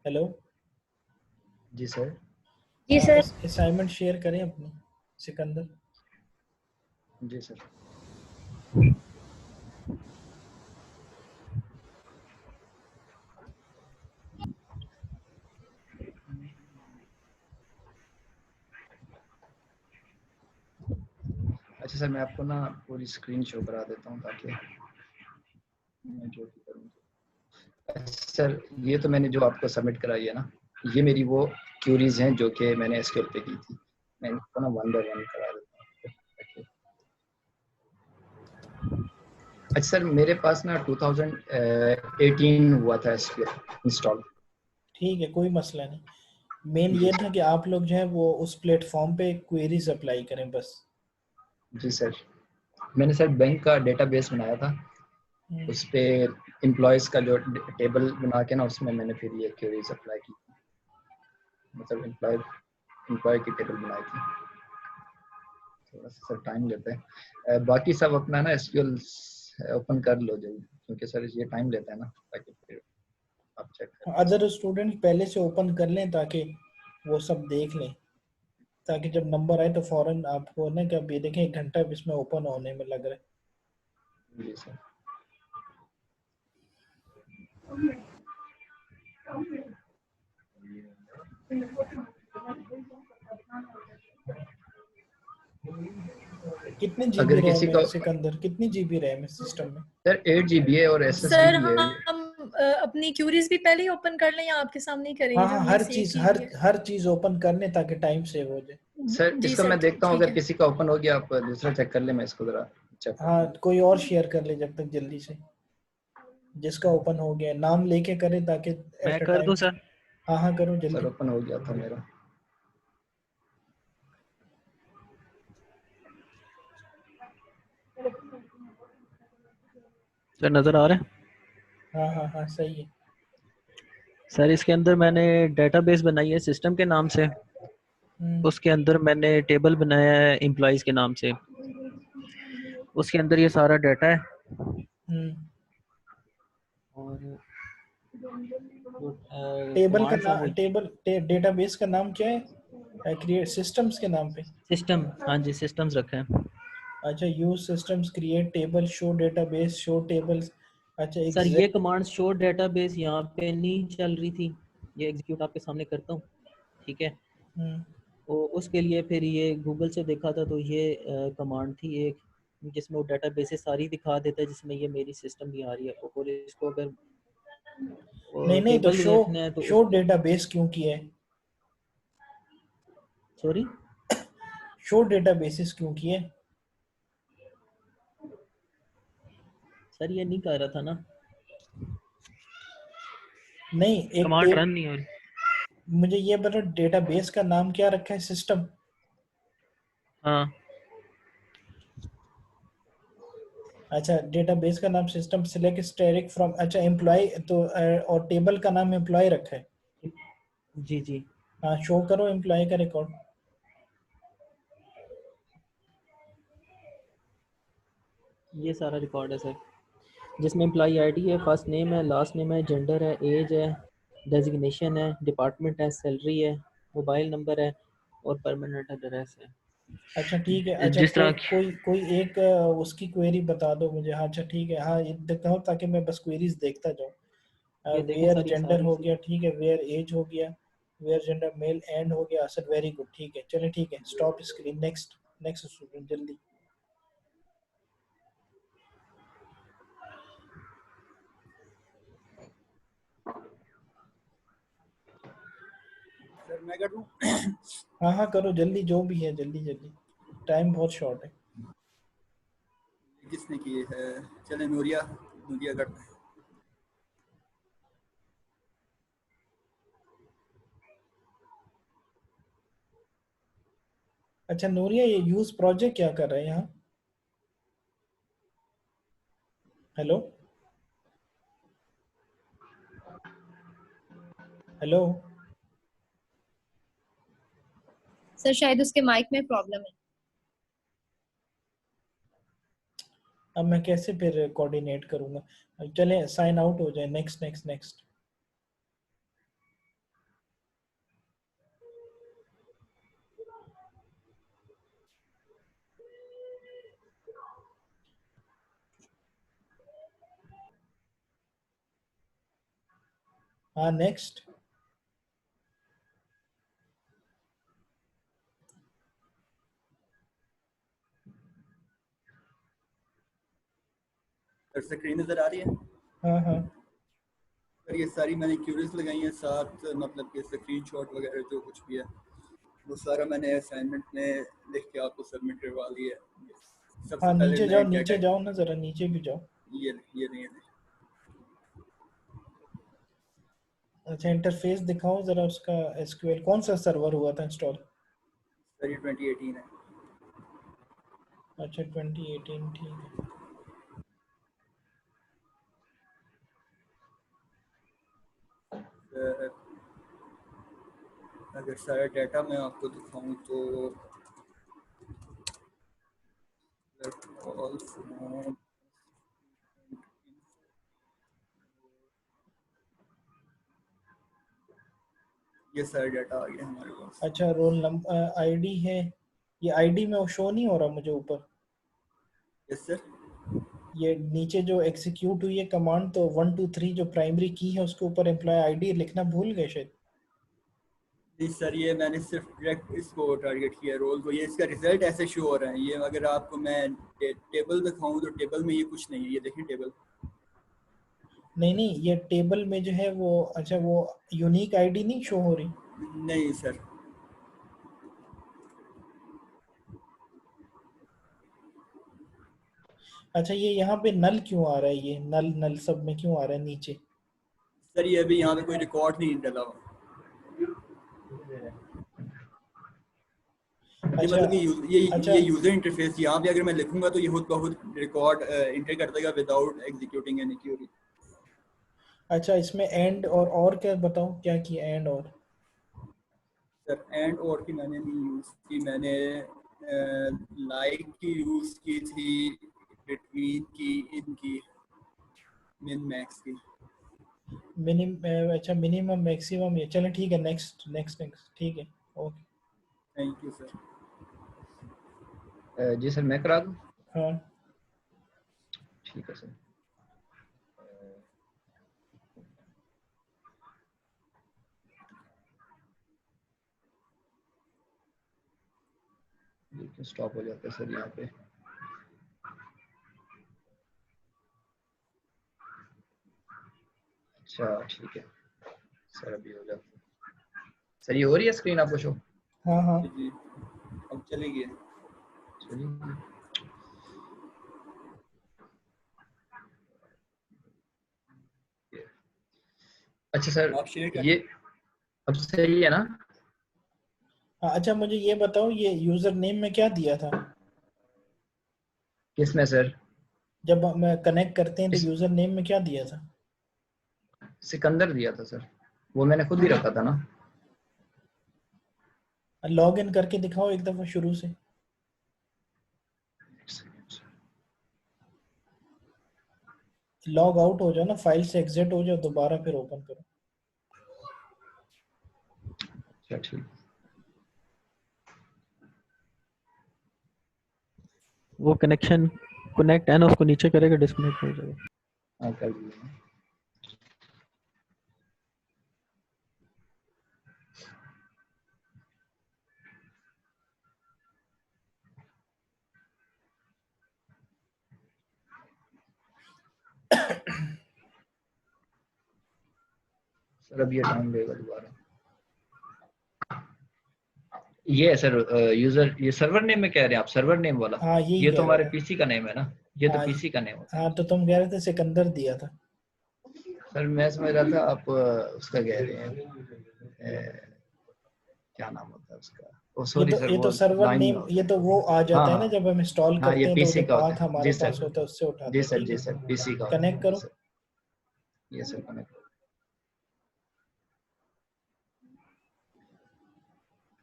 Hello जी sir. जी sir. Assignment share करें अपनी सिकंदर। जी सर। अच्छा सर, मैं आपको ना पूरी स्क्रीन शो करा देता हूँ ताकि मैं जो भी करूँ। सर ये तो मैंने जो आपको सबमिट कराई है ना, ये मेरी वो क्यूरीज हैं जो कि मैंने एसक्यूएल पे की थी। मैं इनको ना वन बाय वन करा देता हूँ। अच्छा सर, मेरे पास ना 2018 हुआ था एसक्यूएल इंस्टॉल। ठीक है, कोई मसला नहीं। मेन ये था कि आप लोग जो है वो उस प्लेटफॉर्म पे क्वेरीज अप्लाई करें बस। जी सर, मैंने सर बैंक का डेटाबेस बनाया था, उस पे एम्प्लॉयज़ का जो टेबल बना के ना उसमें मैंने फिर ये क्वेरीज अप्लाई की, मतलब एम्प्लॉय की टेबल बनाई थी। थोड़ा सा सर टाइम लेता है। बाकी सब अपना ना एसक्यूएल ओपन कर लो जल्दी, क्योंकि सर ये टाइम लेता है ना, ताकि फिर आप चेक करें। अदर स्टूडेंट पहले से ओपन कर लें ताकि वो सब देख लें, ताकि जब नंबर आए तो फौरन आपको ना कि अब ये देखें 1 घंटा इसमें ओपन होने में लग रहा है। जी सर। कितने अगर जीबी रैम किसी है का सिकंदर, कितनी जीबी रैम है सिस्टम में? सर 8 GB है और SSD सर भी है। हम अपनी क्यूरीज भी पहले ही ओपन कर लें या आपके सामने ही करें हाँ जो हाँ, हमने सेव की हुई है? हर चीज ओपन कर लें ताकि टाइम सेव हो जाए। सर जी इसका सर, मैं देखता हूँ, ठीक अगर है। किसी का ओपन हो गया आप दूसरा चेक कर ले, मैं इसको जरा चेक करता हाँ, हूँ। कोई और शेयर कर ले जब तक जल्दी से, जिसका ओपन हो गया नाम लेके करें ताकि मैं एट अ कर टाइम। दूं सर? हाँ हाँ, करो सर जल्दी। ओपन हो गया था मेरा। सर नज़र आ रहे हैं? हाँ हाँ हाँ, सही है। सर इसके अंदर मैंने डेटाबेस बनाई है सिस्टम के नाम से, उसके अंदर मैंने टेबल बनाया है एम्प्लॉइज़ के नाम से, उसके अंदर ये सारा डाटा है। और टेबल का कमांड्स हैं वो नाम, डेटाबेस का नाम क्या है? क्रिएट सिस्टम्स के नाम पे। सिस्टम, हाँ जी सिस्टम्स रखे हैं। अच्छा, use systems, create table, show database, show tables. अच्छा, सर ये एग्जैक्ट। कमांड शो डेटाबेस यहाँ पे नहीं चल रही थी, ये एग्जीक्यूट आपके सामने करता हूँ, ठीक है। तो उसके लिए फिर ये गूगल से देखा था, तो ये कमांड थी एक जिसमें वो डेटाबेसेस सारी दिखा देता है, जिसमें ये मेरी सिस्टम भी आ रही है। और इसको अगर नहीं नहीं, तो टेबल शो देखना है तो शो डेटाबेस क्यों किया है? सॉरी शो डेटाबेसेस क्यों किए? सर ये नहीं कर रहा था ना, नहीं, एक कमांड रन नहीं हो रही। मुझे ये बताओ, डेटाबेस का नाम क्या रखा है? सिस्टम। हाँ अच्छा, डेटाबेस का नाम सिस्टम, सिलेक्ट स्टैटिक फ्रॉम। अच्छा, एम्प्लॉय तो और टेबल का नाम एम्प्लॉय रखा है। जी जी। हाँ, शो करो एम्प्लॉय का रिकॉर्ड। ये सारा रिकॉर्ड है सर, जिसमें एम्प्लॉई आईडी है, फर्स्ट नेम है, लास्ट नेम है, जेंडर है, एज है, डेजिग्नेशन है, डिपार्टमेंट है, सैलरी है, मोबाइल नंबर है और परमानेंट एड्रेस है। अच्छा ठीक है। अच्छा, जिस तरह कोई एक उसकी क्वेरी बता दो मुझे। हाँ अच्छा ठीक है, हाँ ये देखता हूँ ताकि मैं बस क्वेरीज देखता जाऊँ। ये देखें वेयर सर, ये जेंडर सारी हो गया, ठीक है। वेयर एज हो गया, वेयर जेंडर मेल एंड हो गया। सर वेरी गुड, ठीक है, चलिए ठीक है। Stop screen, next. Next student जल्दी। सर मैं कर दूं? हाँ हाँ करो जल्दी, जो भी है जल्दी जल्दी, टाइम बहुत शॉर्ट है। किसने की है? चले नूरिया, नूरिया करते हैं। अच्छा नूरिया, ये यूज प्रोजेक्ट क्या कर रहे हैं यहाँ? Hello hello. सर शायद उसके माइक में प्रॉब्लम है। अब मैं कैसे फिर कोऑर्डिनेट करूंगा? चले साइन आउट हो जाए, नेक्स्ट नेक्स्ट नेक्स्ट। हाँ नेक्स्ट। सर स्क्रीन नजर आ रही है? हाँ हाँ सर ये सारी मैंने क्यूरीज लगाई हैं, साथ मतलब कि स्क्रीनशॉट वगैरह जो कुछ भी है वो सारा मैंने असाइनमेंट में लिख के आपको सबमिट करवा दिया है। सबसे हाँ, पहले नीचे जाओ मैं क्या नीचे क्या जाओ ना, जरा नीचे भी जाओ। ये नहीं है। अच्छा इंटरफेस दिखाओ जरा उसका, एसक्यूएल कौन सा सर्वर हुआ था इंस्टॉल? सर ये 2018 है। अच्छा 2018, ठीक है। सर अगर सारा डाटा मैं आपको दिखाऊं तो all from ये सारा डाटा आ गया हमारे पास। अच्छा रोल नंबर, आईडी है, ये आईडी में शो नहीं हो रहा मुझे ऊपर। Yes sir. ये नीचे जो एग्जीक्यूट हुई है कमांड, तो 1 2 3 जो प्राइमरी की है उसके ऊपर एम्प्लॉय आईडी लिखना भूल गए शायद। जी सर ये मैंने सिर्फ डायरेक्ट इसको टारगेट किया रोल को, ये इसका रिजल्ट ऐसे शो हो रहा है। ये अगर आपको मैं टेबल दिखाऊं तो टेबल में ये कुछ नहीं है, ये देखें टेबल। नहीं नहीं, ये टेबल में जो है वो, अच्छा वो यूनिक आईडी नहीं शो हो रही। नहीं सर। अच्छा ये यहाँ पे नल क्यों आ रहा है, ये नल नल सब में क्यों आ रहा है नीचे? सर ये अभी यहाँ पे कोई रिकॉर्ड नहीं डला हुआ। ये अच्छा मतलब अच्छा ये यूजर इंटरफेस यहाँ पे अगर मैं लिखूंगा तो ये खुद ब खुद रिकॉर्ड एंटर कर देगा विदाउट एग्जीक्यूटिंग एनी क्यूरी। अच्छा, इसमें एंड और क्या बताओ, क्या किया एंड और? सर एंड और की मैंने नहीं यूज की, मैंने लाइक की यूज की थी, बिटवीन की, इन की, मिन मैक्स की। अच्छा मिनिमम मैक्सिमम, ये चलो ठीक है, नेक्स्ट नेक्स्ट नेक्स्ट, ठीक है ओके। Thank you sir. जी सर मैं करा दूँ? हाँ ठीक है सर। क्यों स्टॉप हो जाता है सर यहाँ पे? अच्छा ठीक है सर, अभी हो जाता है सर। ये हो रही है स्क्रीन आपको शो? हाँ हाँ। जी अब चलेगी। चलिए अच्छा सर आप शेयर कर। ये अब सही है ना? हाँ अच्छा मुझे ये बताओ, ये यूजर नेम में क्या दिया था? किसमें सर? जब हम कनेक्ट करते हैं तो इस यूजर नेम में क्या दिया था? सिकंदर दिया था सर, वो मैंने खुद ही रखा था ना। लॉग इन करके दिखाओ एक दफा शुरू से। लॉग आउट हो जाओ ना, फाइल से एग्जिट हो जाओ, दोबारा फिर ओपन करो। अच्छा ठीक। वो कनेक्शन कनेक्ट है ना, उसको नीचे करेगा डिस्कनेक्ट हो जाएगा। हाँ कर दिया। सर अब ये टाइम लेगा दोबारा। ये है सर यूजर, ये सर्वर नेम में कह रहे हैं आप, सर्वर नेम वाला? हाँ यही ये कह तो रहे हमारे हैं। पीसी का नेम है ना, ये तो हाँ पीसी का नेम होता है। हाँ, तो तुम कह रहे थे सिकंदर दिया था। सर मैं समझ रहा था आप उसका कह रहे हैं, क्या नाम होता है उसका, ओ सॉरी सर, ये वो तो सर्वर लाइन नेम, में हो ये गया। तो वो आ हाँ जाता है ना हाँ जब हम इंस्टॉल हाँ, ये करते हैं, तो पीसी जो का होता पाथ है जी हमारे सर। पास होता है उससे उठाते जी हैं। सर, ठीक जी है, सर, पीसी का होता है कनेक्ट जी करो। सर। ये सर कनेक्ट।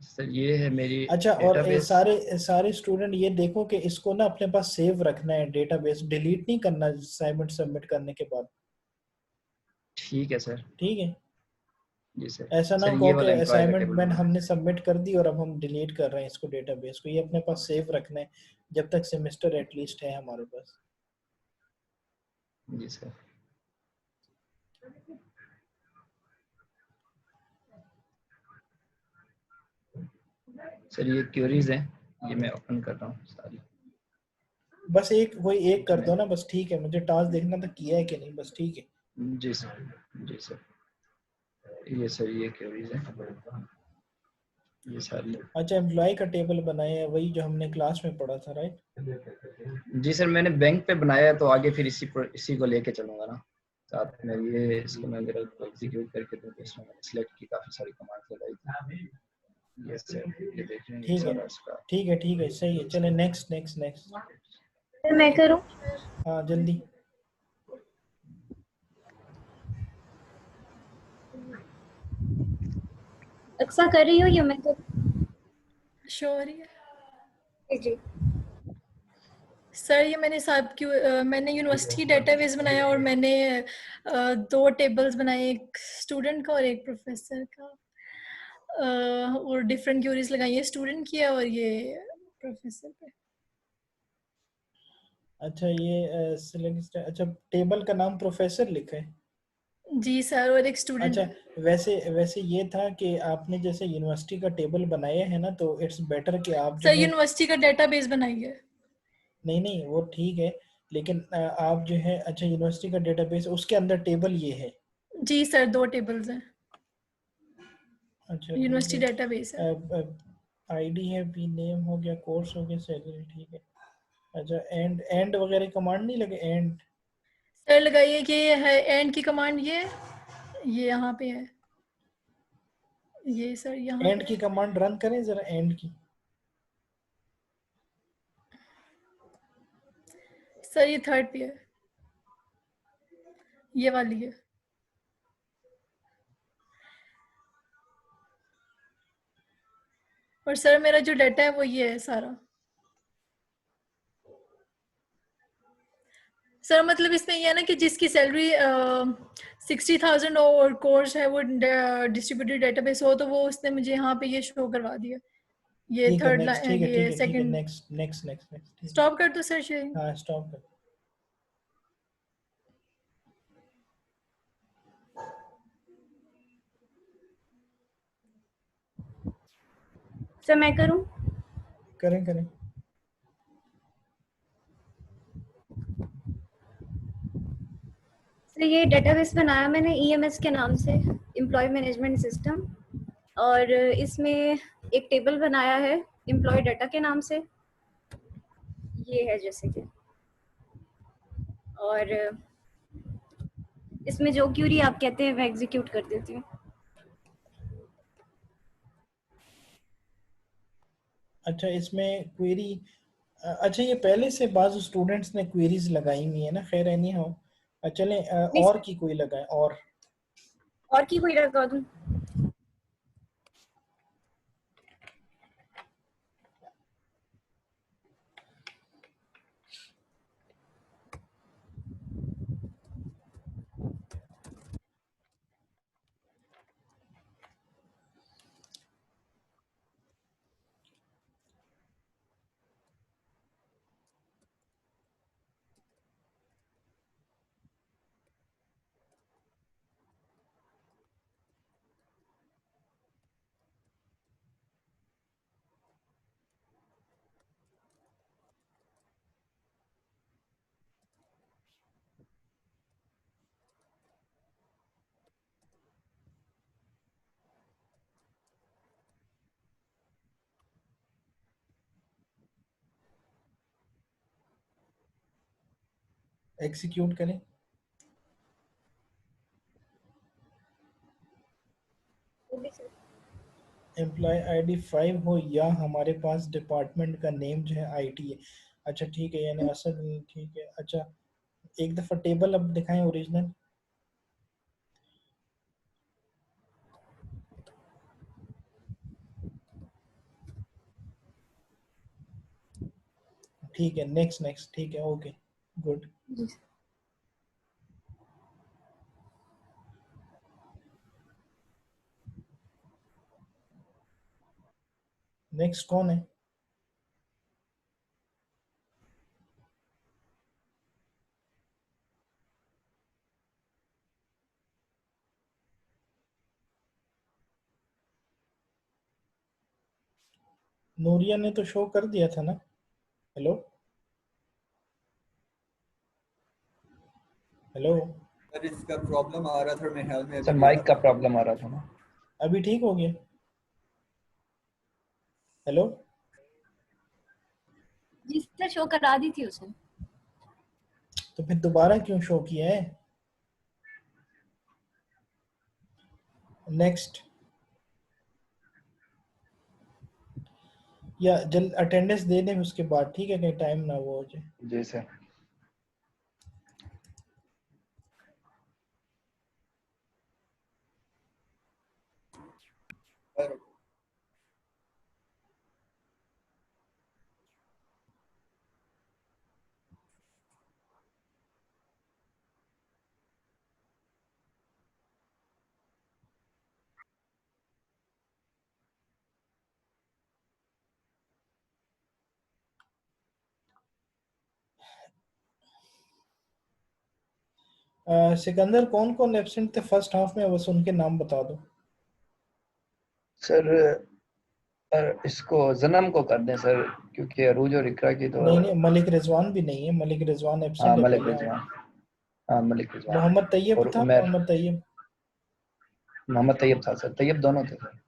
सर ये है मेरी अच्छा, और डेटाबेस। सारे सारे स्टूडेंट ये देखो कि इसको ना अपने पास सेव रखना है, डेटाबेस डिलीट नहीं करना असाइनमेंट सबमिट करने के बाद। ठीक है सर। ठीक है, जी सर। ऐसा ना सर कहो ये कि वाला एम्प्लॉय का असाइनमेंट टेबल मैंने बना हमने सबमिट कर दी और अब हम डिलीट कर रहे हैं इसको डेटाबेस को। ये अपने पास सेव रखना है जब तक सेमेस्टर एटलीस्ट है हमारे पास। है। जी सर। सर ये क्वेरीज हैं, ये मैं ओपन कर रहा हूँ सारी। बस एक कोई एक जो कर दो मैंने, ना, बस ठीक है, मुझे टास्क देखना था किया है कि नहीं, बस ठीक है। जी सर, जी सर। ये सर ये क्वेरीज हैं, ये सारी। अच्छा, एम्प्लॉय का टेबल बनाया है वही जो हमने क्लास में पढ़ा था, राइट? जी सर, मैंने बैंक पे बनाया है, तो आगे फिर इसी को लेके चलूंगा ना साथ में। ये इसको मैं मेरा एग्जीक्यूट करके दूँ, तो इसमें मैंने सिलेक्ट की काफ़ी सारी कमांड्स लगाई थी। ये सर, ये देख रहे हैं, ये ठीक है, सारा इसका। ठीक है, ठीक है, सही है। चले नेक्स्ट नेक्स्ट नेक्स्ट। फिर मैं करूँ? हाँ जल्दी। अक्सा कर रही हो या मैं करूँ? श्योर है जी जी। सर। ये मैंने यूनिवर्सिटी डेटाबेस बनाया और मैंने दो टेबल्स बनाए, एक स्टूडेंट का और एक प्रोफेसर का। और डिफरेंट क्यूरीज लगाई है, स्टूडेंट की है और ये प्रोफेसर पे। अच्छा, ये सिलेक्ट, अच्छा टेबल का नाम प्रोफेसर लिखा है। जी सर, और एक स्टूडेंट अच्छा, है। वैसे वैसे ये था कि आपने जैसे यूनिवर्सिटी का टेबल बनाया है ना, तो इट्स बेटर कि आप जो सर है, यूनिवर्सिटी का डेटाबेस बनाई है। नहीं नहीं वो ठीक है, लेकिन आप जो है, अच्छा यूनिवर्सिटी का डेटाबेस उसके अंदर टेबल ये है। जी सर, दो टेबल्स हैं, अच्छा ठीक यूनिवर्सिटी डेटाबेस है। है, आईडी है, पी नेम हो गया, कोर्स हो गया, सैलरी, ठीक है। अच्छा, एंड एंड वगैरह कमांड नहीं लगे, एंड? सर लगाइए कि ये है एंड की कमांड, ये यहाँ पे है, ये सर यहाँ पे एंड की है। कमांड रन करें जरा, एंड की। सर ये थर्ड पे है, ये वाली है। और सर मेरा जो डाटा है वो ये है सारा। सर मतलब इसमें ये है ना कि जिसकी सैलरी 60,000 और कोर्स है वो डिस्ट्रीब्यूटेड डेटाबेस हो, तो वो उसने मुझे यहाँ पे ये शो करवा दिया। ये ठीक है थर्ड नेक्स्ट, ठीक है, ठीक ये है, ठीक है, second. Next next next next, ठीक है। स्टॉप कर दो सर शेयरिंग। हाँ स्टॉप कर। सर मैं करूँ? करें करें। सर ये डेटाबेस बनाया मैंने ईएमएस के नाम से, एम्प्लॉय मैनेजमेंट सिस्टम। और इसमें एक टेबल बनाया है एम्प्लॉय डाटा के नाम से, ये है जैसे कि। और इसमें जो क्यूरी आप कहते हैं मैं एग्जीक्यूट कर देती हूँ। अच्छा, इसमें क्वेरी, अच्छा ये पहले से बाज़ स्टूडेंट्स ने क्वेरीज लगाई हुई है ना, खैर एनी हो। चलें, नहीं और सर, की कोई लगाए, और? और की कोई लगा दूँ? एग्जीक्यूट करें। एम्प्लॉय आईडी 5 हो या हमारे पास डिपार्टमेंट का नेम जो है आईटी है। अच्छा ठीक है, यानी असल ठीक है। अच्छा एक दफ़ा टेबल अब दिखाएं ओरिजिनल। ठीक है, नेक्स्ट नेक्स्ट, ठीक है, ओके गुड। नेक्स्ट कौन है? नूरिया ने तो शो कर दिया था ना। हेलो हेलो सर इसका प्रॉब्लम आ रहा था, मेरे ख्याल में सर अभी माइक का प्रॉब्लम आ रहा था ना। अभी ठीक हो गया? हेलो जिसने शो करा दी थी उसे। तो फिर दोबारा क्यों शो किया है? नेक्स्ट, या जल्द अटेंडेंस दे दें उसके बाद, ठीक है, कहीं टाइम ना वो हो जाए। जी सर। सर सिकंदर कौन कौन एब्सेंट थे फर्स्ट हाफ में, बस उनके नाम बता दो। सर इसको जन्म को कर दें सर, क्योंकि अरूज और इकरा की तो। नहीं नहीं, मलिक रिजवान भी नहीं है, मलिक रिजवान हाँ एब्सेंट है मलिक पहले। रिजवान, हाँ मलिक रिजवान मोहम्मद तैयब और था, उमर। मोहम्मद तैयब। मोहम्मद तैयब था सर, तैयब दोनों थे सर।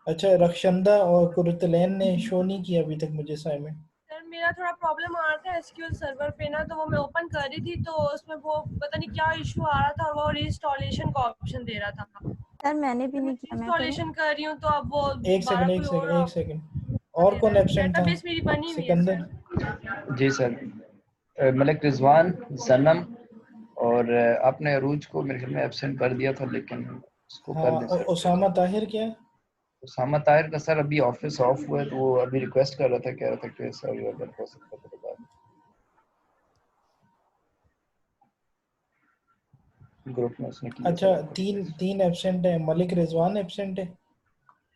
अच्छा रक्षंदा और कुरतलैन ने शो नहीं किया अभी तक मुझे असाइनमेंट। सर मेरा थोड़ा प्रॉब्लम आ रहा था एसक्यूएल सर्वर पे ना, तो वो मैं ओपन कर रही थी तो उसमें वो पता नहीं क्या इशू आ रहा था और वो रीइंस्टॉलेशन का ऑप्शन दे रहा था। सर मैंने भी मैं नहीं किया, मैं करूं? इंस्टॉलेशन कर रही हूँ तो अब वो एक सेकंड दोबारा एक कोई सेकंड और एक सेकंड, और कौन एब्सेंट था? डेटाबेस मेरी बनी हुई है सिकंदर। सर। जी सर, मलिक रिजवान, जन्म और आपने अरूज को मेरे ख्याल में एब्सेंट कर दिया था, लेकिन उसको कर हाँ दें सर। उसामा ताहिर क्या है? उसामा ताहिर का सर अभी ऑफिस ऑफ हुआ है, तो वो अभी रिक्वेस्ट कर रहा था, कह रहा था कि सर अगर हो सकता तो बता दें। ग्रुप में उसने किया अच्छा सर आपको तीन रिक्वेस्ट। तीन एब्सेंट है, मलिक रिजवान एब्सेंट है जी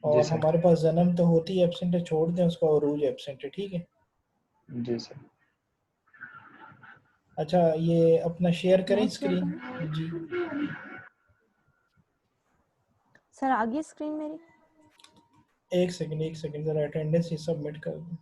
और सर। हमारे पास जन्म तो होती है एब्सेंट है, छोड़ दें उसका, और अरूज एब्सेंट है, ठीक है। जी सर। अच्छा ये अपना शेयर करें मैं शेयर स्क्रीन। करूं? जी सर आ गई स्क्रीन मेरी? एक सेकंड जरा अटेंडेंस ही सबमिट कर दूं।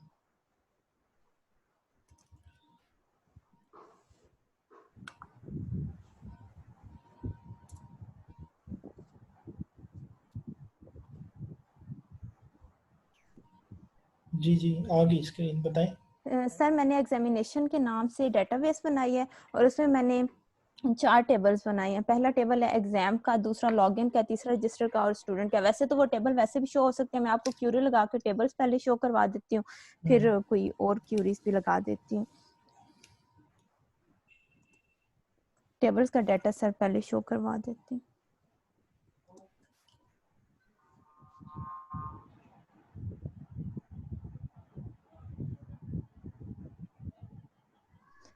जी जी आ गई स्क्रीन, बताएं। सर मैंने एग्जामिनेशन के नाम से डेटाबेस बनाई है और उसमें मैंने 4 टेबल्स बनाए हैं। पहला टेबल है एग्जाम का, दूसरा लॉगिन का, तीसरा रजिस्टर का और स्टूडेंट का। वैसे तो वो टेबल वैसे भी शो हो सकते हैं, मैं आपको क्यूरी लगा के टेबल्स पहले शो करवा देती हूँ, फिर कोई और क्यूरीज भी लगा देती हूँ। टेबल्स का डाटा सर पहले शो करवा देती हूँ।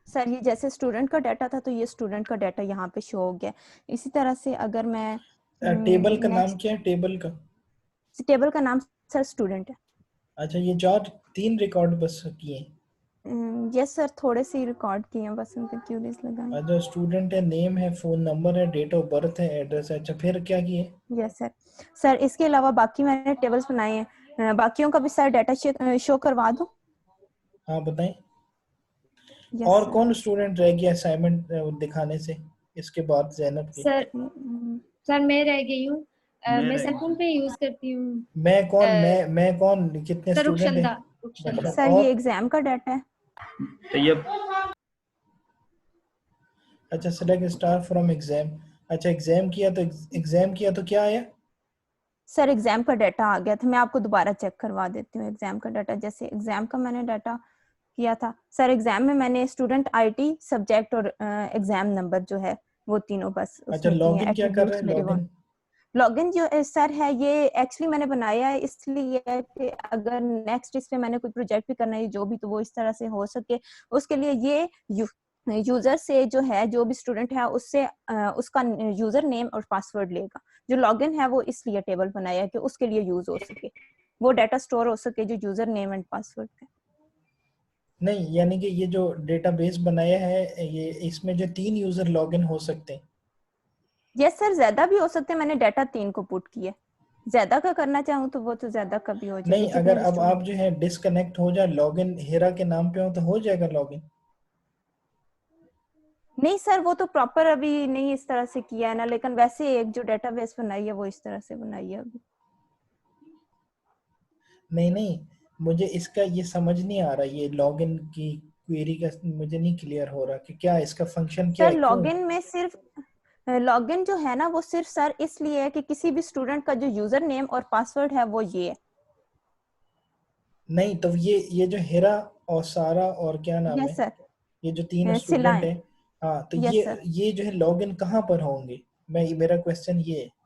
सर ये जैसे स्टूडेंट का डाटा था तो ये स्टूडेंट का डाटा यहाँ पे शो हो गया। इसी तरह से अगर मैं टेबल का नाम नेक्स्ट, क्या है टेबल का? टेबल का नाम सर स्टूडेंट है। अच्छा ये चार तीन रिकॉर्ड बस किए हैं? यस सर, थोड़े से रिकॉर्ड किए हैं बस, उनके क्यूरीज लगाए। अच्छा स्टूडेंट है, नेम है, फोन नंबर है, डेट ऑफ बर्थ है, एड्रेस है। अच्छा फिर क्या किए? Yes sir. सर इसके अलावा बाकी मैंने टेबल्स बनाए हैं, बाकियों का भी सर डाटा शो करवा दूं? हाँ बताएं। यस और सर। कौन स्टूडेंट रह गया असाइनमेंट दिखाने से इसके बाद? जैनब की। सर सर मैं रह गई हूँ। मैं सेल फोन पे यूज करती हूँ। मैं कौन, कितने सर स्टूडेंट हैं? रुखशंदा। अच्छा सर और ये एग्जाम का डाटा है। तैयब अच्छा सेलेक्ट स्टार फ्रॉम एग्जाम। अच्छा एग्जाम किया तो क्या आया? सर एग्जाम का डाटा आ गया था, मैं आपको दोबारा चेक करवा देती हूँ एग्जाम का डाटा। जैसे एग्जाम का मैंने डाटा किया था सर, एग्जाम में मैंने स्टूडेंट आईटी, सब्जेक्ट और एग्जाम नंबर जो है वो तीनों बस अच्छा उसमें दिए हैं। लॉगिन क्या कर रहे एट्रीब्यूट्स हैं? मेरे वो लॉगिन लॉगिन जो सर है ये एक्चुअली मैंने बनाया है इसलिए है कि अगर नेक्स्ट इस पे मैंने कोई प्रोजेक्ट भी करना है जो भी, तो वो इस तरह से हो सके। उसके लिए ये यूजर से जो है, जो भी स्टूडेंट है उससे उसका यूजर नेम और पासवर्ड लेगा। जो लॉगिन है वो इसलिए टेबल बनाया है कि उसके लिए यूज हो सके, वो डाटा स्टोर हो सके जो यूजर नेम एंड पासवर्ड है। नहीं, यानी कि ये जो डेटाबेस बनाया है ये इसमें जो 3 यूजर लॉगिन हो सकते हैं। यस सर, ज्यादा भी हो सकते हैं, मैंने डाटा 3 को पुट किया। ज्यादा का करना चाहूँ तो वो तो ज्यादा का भी हो जाएगा, नहीं, जितने अगर भी अब आप स्टूडेंट। जो है डिस्कनेक्ट हो जाए, लॉगिन हेरा के नाम पे हो तो हो जाएगा लॉगिन? नहीं सर, वो तो प्रॉपर अभी नहीं इस तरह से किया है ना, लेकिन वैसे एक जो डेटाबेस बनाई है वो इस तरह से बनाई है अभी। नहीं नहीं, मुझे इसका ये समझ नहीं आ रहा, ये लॉगिन की क्वेरी का मुझे नहीं क्लियर हो रहा कि क्या इसका फंक्शन क्या सर है, क्यों? लॉगिन में सिर्फ लॉगिन जो है ना वो सिर्फ सर इसलिए है कि किसी भी स्टूडेंट का जो यूजर नेम और पासवर्ड है वो ये है। नहीं तो ये जो हेरा और सारा और क्या नाम यस है, सर, ये जो 3 स्टूडेंट सिलाएं। है, हाँ तो यस सर। ये जो है लॉगिन कहाँ पर होंगे? मेरा क्वेश्चन ये है।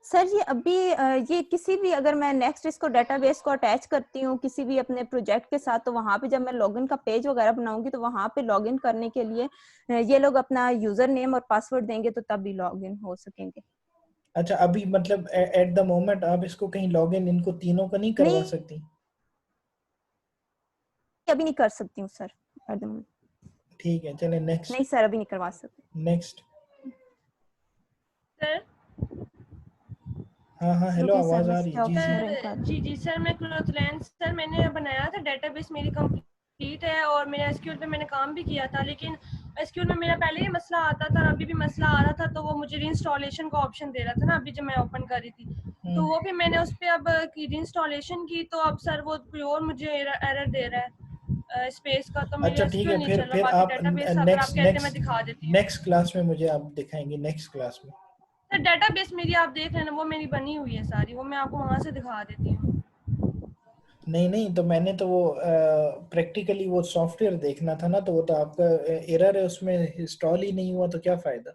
सर ये अभी ये किसी भी, अगर मैं नेक्स्ट इसको डेटाबेस को अटैच करती हूँ किसी भी अपने प्रोजेक्ट के साथ, तो वहां पे जब मैं लॉगिन का पेज वगैरह बनाऊंगी तो वहां पे लॉगिन करने के लिए ये लोग अपना यूजर नेम और पासवर्ड देंगे तो तभी लॉगिन हो सकेंगे। अच्छा अभी मतलब एट द मोमेंट आप इसको कहीं लॉगिन इनको तीनों का नहीं करवा नहीं, सकती? अभी नहीं कर सकती हूँ सर एट द मोमेंट। ठीक है, चले नेक्स्ट। नहीं सर, अभी नहीं करवा सकते। नेक्स्ट। सर हाँ हाँ, हेलो, रुकिए सर, आवाज मैं आ रही है जी जी। सर स्टॉप कर। जी जी सर, मैं क्लोथलैंड सर मैंने बनाया था, डेटाबेस मेरी कंप्लीट है और मेरे एसक्यूएल पे मैंने काम भी किया था, लेकिन एसक्यूएल में मेरा पहले ही मसला आता था और अभी भी मसला आ रहा था, तो वो मुझे रीइंस्टॉलेशन का ऑप्शन दे रहा था ना अभी जब मैं ओपन कर रही थी, तो वो भी मैंने उस पर अब रीइंस्टॉलेशन की, तो अब सर वो कोई और मुझे एरर दे रहा है स्पेस का, तो मेरे अच्छा ठीक एसक्यूएल है, नहीं चल रहा। फिर बाकी आप डेटाबेस अगर आप नेक्स्ट कहते हैं मैं नेक्स्ट दिखा देती हूँ। नेक्स्ट क्लास में मुझे आप दिखाएंगे, नेक्स्ट क्लास में। सर डेटाबेस मेरी आप देख लेना, वो मेरी बनी हुई है सारी, वो मैं आपको वहां से दिखा देती हूँ। नहीं नहीं, तो मैंने तो वो प्रैक्टिकली वो सॉफ्टवेयर देखना था ना, तो वो तो आपका एरर है, उसमें इंस्टॉल ही नहीं हुआ तो क्या फायदा?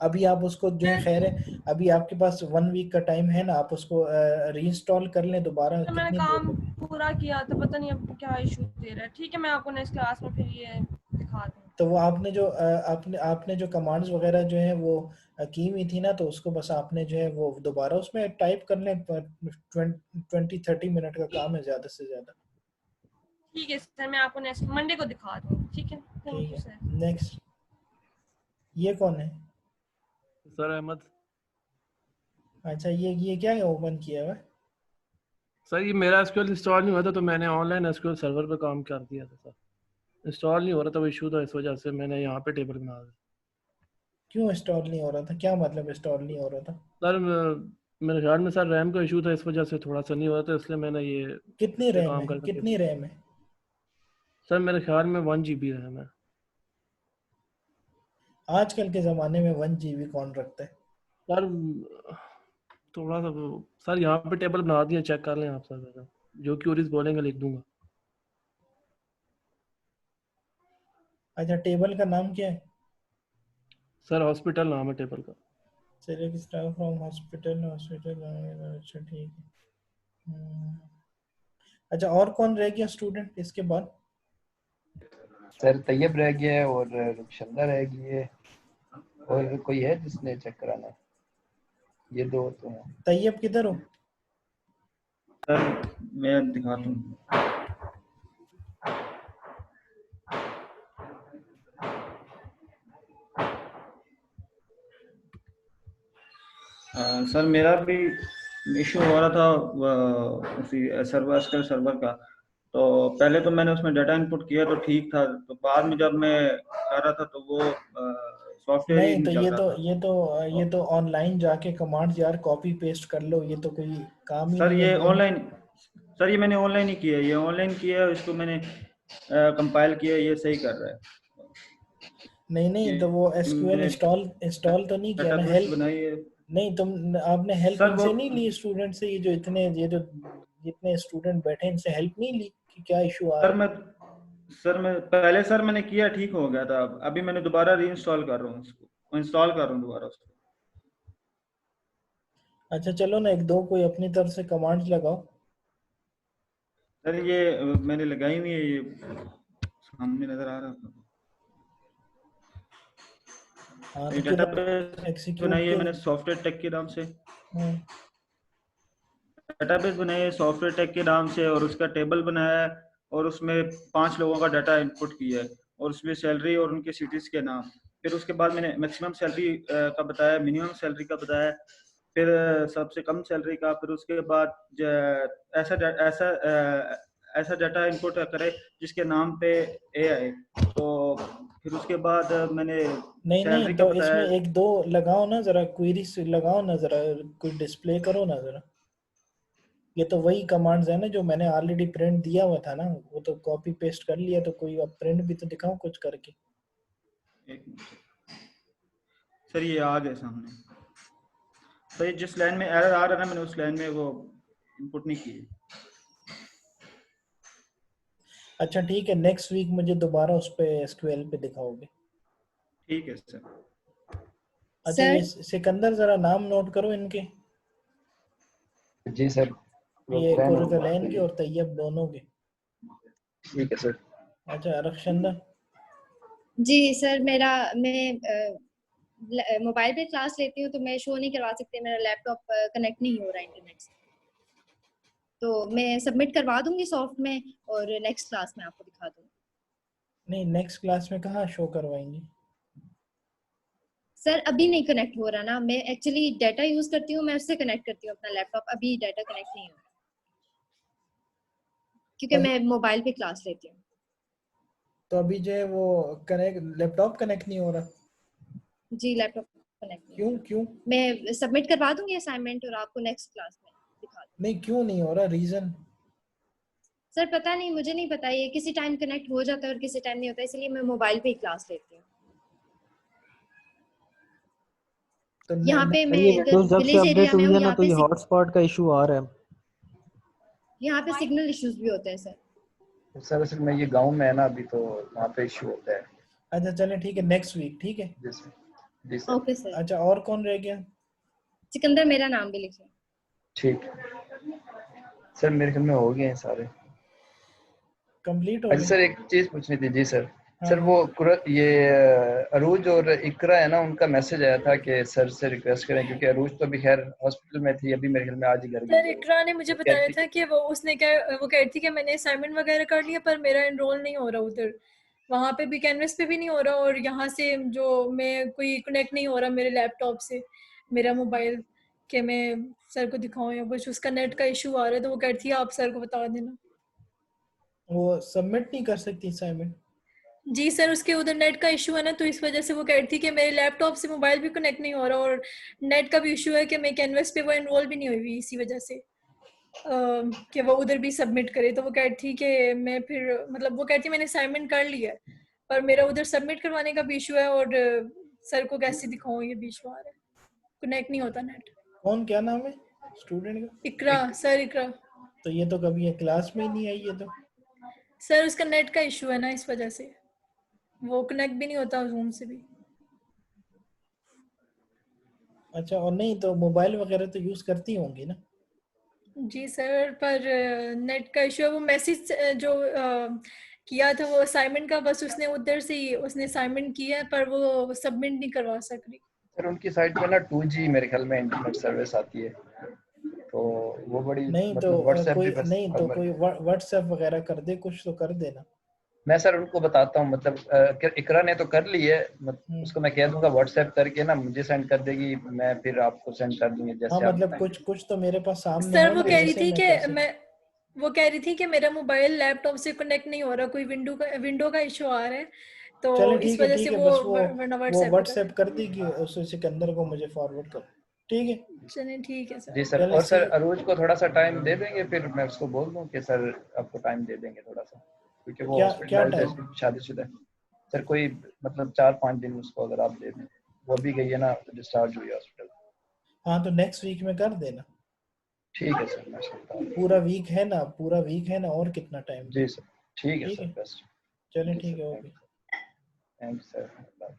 अभी आप उसको जो है, खैर है, अभी आपके पास 1 वीक का टाइम है ना, आप उसको रीइंस्टॉल कर लें दोबारा, तो मैंने कितनी देर काम लगे? पूरा किया था, पता नहीं अब क्या इशू दे रहा है। ठीक है, मैं आपको नेक्स्ट क्लास में फिर ये दिखा दूँ। तो वो आपने जो कमांड्स वगैरह जो है वो की हुई थी ना, तो उसको बस आपने जो है वो दोबारा उसमें टाइप कर लें। 20-30 मिनट का काम है ज़्यादा से ज़्यादा। ठीक है सर, मैं आपको नेक्स्ट मंडे को दिखा दूँ। ठीक है, थैंक ठीक यू है, सर। नेक्स्ट। ये कौन है? सर अहमद। अच्छा ये क्या है ओपन किया हुआ? सर ये मेरा एसक्यूएल इंस्टॉल नहीं हुआ था, तो मैंने ऑनलाइन एसक्यूएल सर्वर पे काम कर दिया था सर। इंस्टॉल नहीं हो रहा था, वो इशू था, इस वजह से मैंने यहाँ पे टेबल बना दिया। क्यों इंस्टॉल नहीं हो रहा था? क्या मतलब इंस्टॉल नहीं हो रहा था? सर मेरे ख्याल में सर रैम का इशू था, इस वजह से थोड़ा सा नहीं हो रहा था, इसलिए मैंने ये कितनी इस पे रैम काम है? करके कितनी रैम है? सर मेरे ख्याल में 1 GB रैम है। आजकल के ज़माने में 1 GB कौन रखता है? सर थोड़ा सा सर यहाँ पे टेबल बना दिया, चेक कर लें आप सर, जो क्यूरीज बोलेंगे लिख दूंगा। अच्छा टेबल का नाम क्या है? सर हॉस्पिटल नाम है टेबल का। Select staff from hospital. अच्छा ठीक है। अच्छा और कौन रह गया स्टूडेंट इसके बाद? सर तैयब रह गया है और रुखशंदा रह गई है, और कोई है जिसने चेक कराना है? ये दो तो हैं। तैयब किधर हो? सर मैं दिखाता हूँ। सर मेरा भी इशू हो रहा था उसी सर्वर का, तो पहले तो मैंने उसमें डाटा इनपुट किया तो ठीक था, तो बाद में जब मैं कर रहा था तो वो सॉफ्टवेयर ही नहीं तो नहीं चल रहा था। ये तो ऑनलाइन जाके कमांड्स यार कॉपी पेस्ट कर लो, ये तो कोई काम ही सर नहीं है ये ये। ऑनलाइन, सर ये मैंने ऑनलाइन ही किया है, ये ऑनलाइन किया है, इसको मैंने कंपाइल किया, ये सही कर रहा है। नहीं तो वो एसक्यूएल इंस्टॉल तो नहीं किया ना, हेल्प बनाई है। नहीं, तुम आपने हेल्प सर इनसे वो नहीं ली स्टूडेंट से? ये जो जितने स्टूडेंट बैठे इनसे हेल्प नहीं ली कि क्या इशू आ रहा है? सर मैंने किया, ठीक हो गया था। अभी मैंने दोबारा रीइंस्टॉल कर रहा हूँ उसको, इंस्टॉल कर रहा हूँ दोबारा उसको। अच्छा चलो ना, एक दो कोई अपनी तरफ से कमांड्स लगाओ। सर ये मैंने लगाई हुई है, ये सामने नजर आ रहा था। हाँ ये तो डेटाबेस एग्जीक्यूट बनाई है क्यों? मैंने सॉफ्टवेयर टेक के नाम से। हम्म, डेटाबेस बनाई है सॉफ्टवेयर टेक के नाम से, और उसका टेबल बनाया है, और उसमें 5 लोगों का डाटा इनपुट किया है, और उसमें सैलरी और उनके सिटीज के नाम। फिर उसके बाद मैंने मैक्सिमम सैलरी का बताया, मिनिमम सैलरी का बताया, फिर सबसे कम सैलरी का। फिर उसके बाद ऐसा डाटा इनपुट करे जिसके नाम पे ए आए। तो फिर उसके बाद मैंने नहीं सैलरी का तो इसमें बताया। एक दो लगाओ ना जरा, क्वेरी से लगाओ ना जरा, कोई डिस्प्ले करो ना जरा। ये तो वही कमांड्स है ना जो मैंने ऑलरेडी प्रिंट दिया हुआ था ना, वो तो कॉपी पेस्ट कर लिया, तो कोई अब प्रिंट भी तो दिखाओ कुछ करके। एक मिनट सर, ये आ गए सामने। तो ये जिस लाइन में एरर आ रहा है ना, मैंने उस लाइन में वो इनपुट नहीं की। अच्छा ठीक है, नेक्स्ट वीक मुझे दोबारा उस पे एसक्यूएल पे दिखाओगे? ठीक है सर। अच्छा ये सिकंदर जरा नाम नोट करो इनके, जी सर। ये कुर्तलैन के और तैयब दोनों के। ठीक है सर। अच्छा रक्षंदा? जी सर, मैं मोबाइल पे क्लास लेती हूँ तो मैं शो नहीं करवा सकती, मेरा लैपटॉप कनेक्ट नहीं हो रहा है इंटरनेट से। तो मैं सबमिट करवा दूंगी सॉफ्ट में और नेक्स्ट क्लास में आपको दिखा दूंगी। नहीं नेक्स्ट क्लास में कहाँ शो करवाएंगी? सर अभी नहीं कनेक्ट हो रहा ना, मैं एक्चुअली डाटा यूज करती हूँ, मैं उससे कनेक्ट करती हूँ अपना लैपटॉप, अभी डाटा कनेक्ट नहीं हो रहा क्योंकि मैं मोबाइल पे क्लास लेती हूँ। तो अभी जो है वो लैपटॉप कनेक्ट नहीं हो रहा? जी लैपटॉप कनेक्ट क्यों? मैं सबमिट करवा दूंगी असाइनमेंट और आपको नेक्स्ट क्लास में दिखा दूंगी। नहीं क्यों नहीं हो रहा, रीजन? सर पता नहीं, मुझे नहीं पता, ये किसी टाइम कनेक्ट हो जाता है और किसी टाइम नहीं होता, इसलिए मैं मोबाइल पे ही क्लास लेती हूँ। तो यहाँ पे मैं ये विंडोज जब से विलेज अपडेट एरिया में हुई हूँ, है ना, यहाँ तो पे ये हॉटस्पॉट का इशू आ रहा है। यहाँ पे सिग्नल इश्यूज भी होते हैं सर। सर असल में ये गांव में है ना अभी, तो वहाँ पे इशू होता है। अच्छा चलें ठीक है, नेक्स्ट वीक ठीक है। जी सर। Okay sir. अच्छा और कौन रह गया? सिकंदर मेरा नाम भी लिखिए। ठीक सर, मेरे ख्याल में हो गए हैं सारे कंप्लीट हो अच्छा गए। सर एक चीज पूछनी थी। जी सर। हाँ। सर वो ये अरूज और इकरा है ना, उनका मैसेज आया था कि सर से रिक्वेस्ट करें, क्योंकि अरूज तो अभी खैर हॉस्पिटल में थी, अभी मेरे ख्याल में आज ही घर गई सर है। इकरा ने मुझे बताया था कि वो कह रही थी कि मैंने असाइनमेंट वगैरह कर लिया पर मेरा एनरोल नहीं हो रहा उधर, वहाँ पे भी कैनवस पे भी नहीं हो रहा, और यहाँ से जो मैं कोई कनेक्ट नहीं हो रहा मेरे लैपटॉप से मेरा मोबाइल, कि मैं सर को दिखाऊं या कुछ, उसका नेट का इशू आ रहा है, तो वो कह रही थी आप सर को बता देना। वो सबमिट नहीं कर सकती असाइनमेंट? जी सर, उसके उधर नेट का इशू है ना, तो इस वजह से वो कह रही थी कि मेरे लैपटॉप से मोबाइल भी कनेक्ट नहीं हो रहा, और नेट का भी इशू है कि मैं कैनवस पे वो एनरोल भी नहीं हुई, इसी वजह से कि वो उधर भी सबमिट करे। तो वो कह रही थी कि मैं फिर मतलब वो कहती मैंने असाइनमेंट कर लिया है पर मेरा उधर सबमिट करवाने का भी इशू है, और सर को कैसे दिखाऊं ये भी इशू आ रहा है, कनेक्ट नहीं होता नेट। कौन, क्या नाम है स्टूडेंट का? इकरा सर, इकरा। तो ये तो कभी क्लास में ही नहीं आई है। तो सर उसका नेट का इशू है ना, इस वजह से वो कनेक्ट भी नहीं होता जूम से भी। अच्छा, और नहीं तो मोबाइल वगैरह तो यूज करती होंगी ना? जी सर, पर नेट का इशू है। वो मैसेज जो किया था वो असाइनमेंट का, बस उसने उधर से ही उसने असाइनमेंट किया है पर वो सबमिट नहीं करवा सक रही। सर उनकी साइट पे ना 2G मेरे ख्याल में इंटरनेट सर्विस आती है, तो वो बड़ी नहीं तो मतलब व्हाट्सएप भी कोई बस नहीं तो कोई व्हाट्सएप वगैरह कर दे, कुछ तो कर देना। मैं सर उनको बताता हूँ, मतलब इकरा ने तो कर ली है, उसको मैं कह दूंगा व्हाट्सएप करके ना मुझे सेंड कर देगी, मैं फिर आपको सेंड कर दूंगी हाँ जैसे आप मतलब कुछ तो मेरे पास सामने सर हो वो ना, कह रही जैसे थी मैं कि कर सकता। वो कह रही थी कि मेरा मोबाइल लैपटॉप से कनेक्ट नहीं हो रहा, कोई विंडो का इशू आ रहा है, तो चले इस वजह से बस वो व्हाट्सएप कर दी कि उसे सिकंदर को मुझे फॉरवर्ड कर। ठीक है चलिए ठीक है सर। जी सर। और सर अरूज को थोड़ा सा टाइम दे देंगे, फिर मैं उसको बोल दूं कि सर आपको टाइम दे देंगे थोड़ा सा। क्योंकि वो क्या हॉस्पिटलाइज्ड है, टाइम? शादीशुदा है। सर कोई मतलब 4-5 दिन उसको अगर आप दे दें, वो भी गई है ना, डिस्चार्ज हुई हॉस्पिटल। हाँ तो नेक्स्ट वीक में कर देना। ठीक है सर, मैं समझता हूँ। पूरा वीक है ना, पूरा वीक है ना, और कितना टाइम? जी सर, ठीक है ठीक सर, है, बेस्ट। चलें जी ठीक सर, है, ओके। Thank you sir.